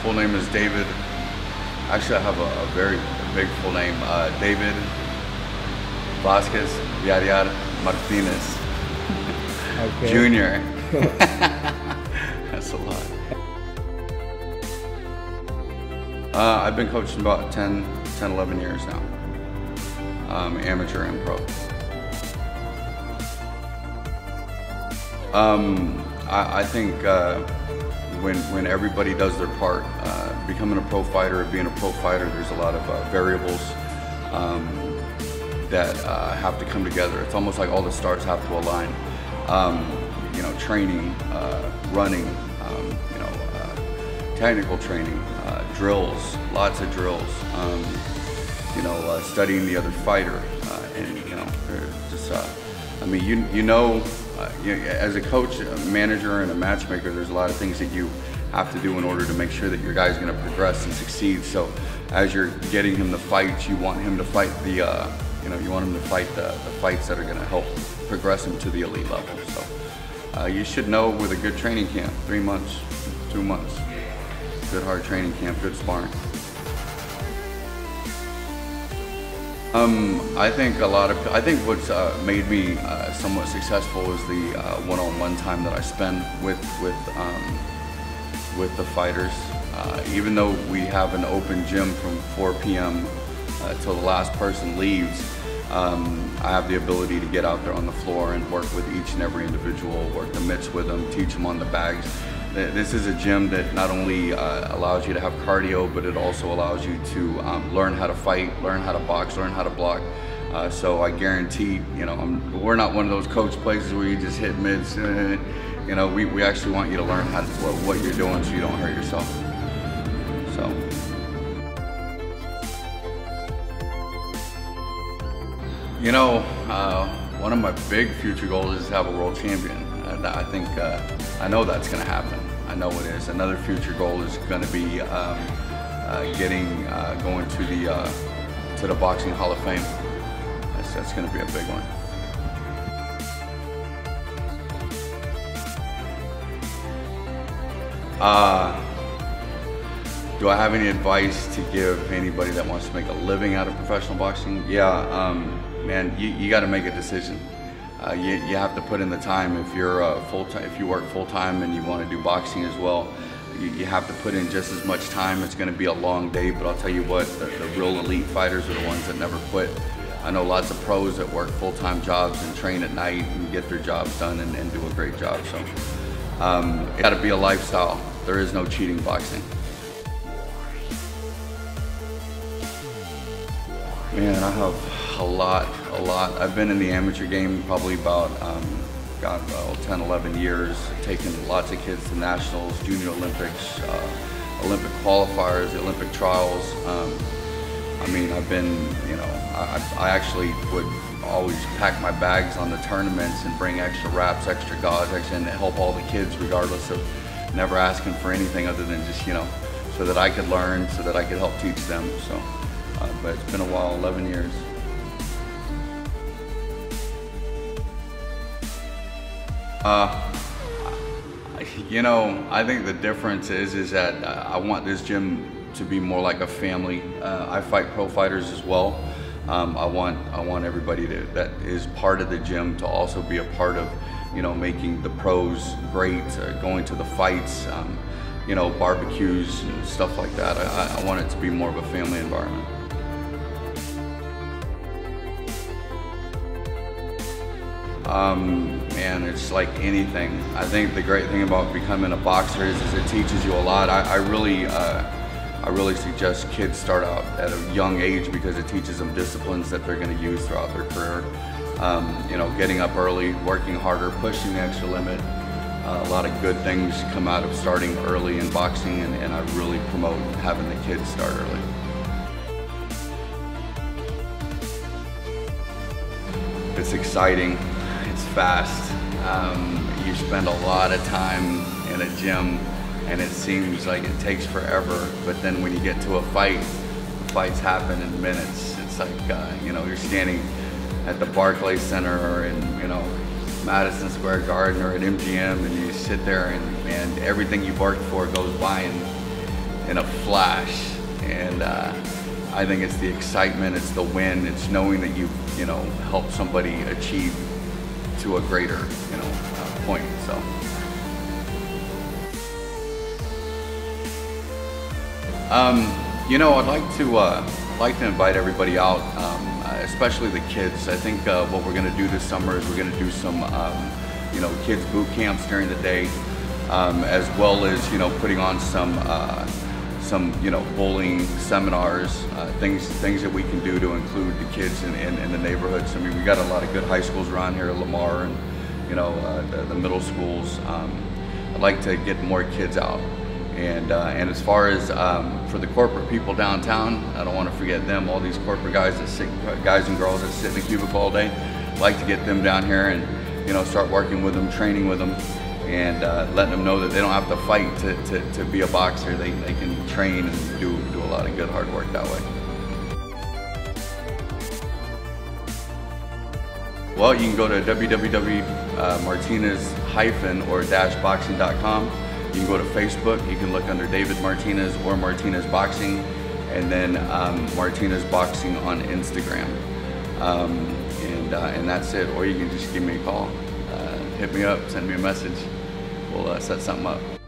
Full name is David. Actually, I have a very big full name. David Vasquez Villar Martinez Jr. That's a lot. I've been coaching about 10, 11 years now. Amateur and pro. I think when everybody does their part, becoming a pro fighter, being a pro fighter, there's a lot of variables that have to come together. It's almost like all the stars have to align. You know, training, running, you know, technical training, drills, lots of drills. You know, studying the other fighter, and you know, just I mean, you know, as a coach, a manager, and a matchmaker, there's a lot of things that you have to do in order to make sure that your guy's going to progress and succeed. So, as you're getting him the fights, you want him to fight the, you know, you want him to fight the fights that are going to help progress him to the elite level. So, you should know with a good training camp, 3 months, 2 months, good hard training camp, good sparring. I think what's made me somewhat successful is the one-on-one time that I spend with the fighters. Even though we have an open gym from 4 p.m. Till the last person leaves, I have the ability to get out there on the floor and work with each and every individual, work the mitts with them, teach them on the bags. This is a gym that not only allows you to have cardio, but it also allows you to learn how to fight, learn how to box, learn how to block. So I guarantee, you know, we're not one of those coach places where you just hit mids. You know, we actually want you to learn how to, what you're doing so you don't hurt yourself. So. You know, one of my big future goals is to have a world champion. I think, I know that's going to happen. I know it is. Another future goal is going to be going to the Boxing Hall of Fame. That's going to be a big one. Do I have any advice to give anybody that wants to make a living out of professional boxing? Yeah, man, you got to make a decision. You have to put in the time. If you're if you work full time and you want to do boxing as well, you have to put in just as much time. It's going to be a long day, but I'll tell you what, the real elite fighters are the ones that never quit. I know lots of pros that work full-time jobs and train at night and get their jobs done and do a great job. So it's got to be a lifestyle. There is no cheating boxing. Man, I have a lot. I've been in the amateur game probably about, 10, 11 years, taken lots of kids to nationals, junior Olympics, Olympic qualifiers, Olympic trials. I mean, I've been, you know, I actually would always pack my bags on the tournaments and bring extra wraps, extra gauze, and help all the kids regardless of never asking for anything other than just, you know, so that I could learn, so that I could help teach them. So, but it's been a while, 11 years. You know, I think the difference is that I want this gym to be more like a family. I fight pro fighters as well. I want everybody that is part of the gym to also be a part of, you know, making the pros great, going to the fights, you know, barbecues and stuff like that. I want it to be more of a family environment. Man, it's like anything. I think the great thing about becoming a boxer is it teaches you a lot. I really suggest kids start out at a young age because it teaches them disciplines that they're going to use throughout their career. You know, getting up early, working harder, pushing the extra limit. A lot of good things come out of starting early in boxing, and I really promote having the kids start early. It's exciting, it's fast. You spend a lot of time in a gym and it seems like it takes forever, but then when you get to a fight, the fights happen in minutes. It's like, you know, you're standing at the Barclays Center or in, you know, Madison Square Garden or at MGM, and you sit there and everything you've worked for goes by in a flash. And I think it's the excitement, it's the win, it's knowing that you've, helped somebody achieve to a greater, point. So. I'd like to invite everybody out, especially the kids. I think what we're going to do this summer is we're going to do some, kids boot camps during the day, as well as putting on some bowling seminars, things that we can do to include the kids in the neighborhoods. I mean, we got a lot of good high schools around here, Lamar, and the middle schools. I'd like to get more kids out. And as far as for the corporate people downtown, I don't want to forget them. All these corporate guys and girls that sit in the cubicle all day. I'd like to get them down here and start working with them, training with them, and letting them know that they don't have to fight to be a boxer. They can train and do a lot of good hard work that way. Well, you can go to www.martinez-boxing.com. You can go to Facebook, you can look under David Martinez or Martinez Boxing, and then Martinez Boxing on Instagram. And that's it. Or you can just give me a call, hit me up, send me a message. We'll set something up.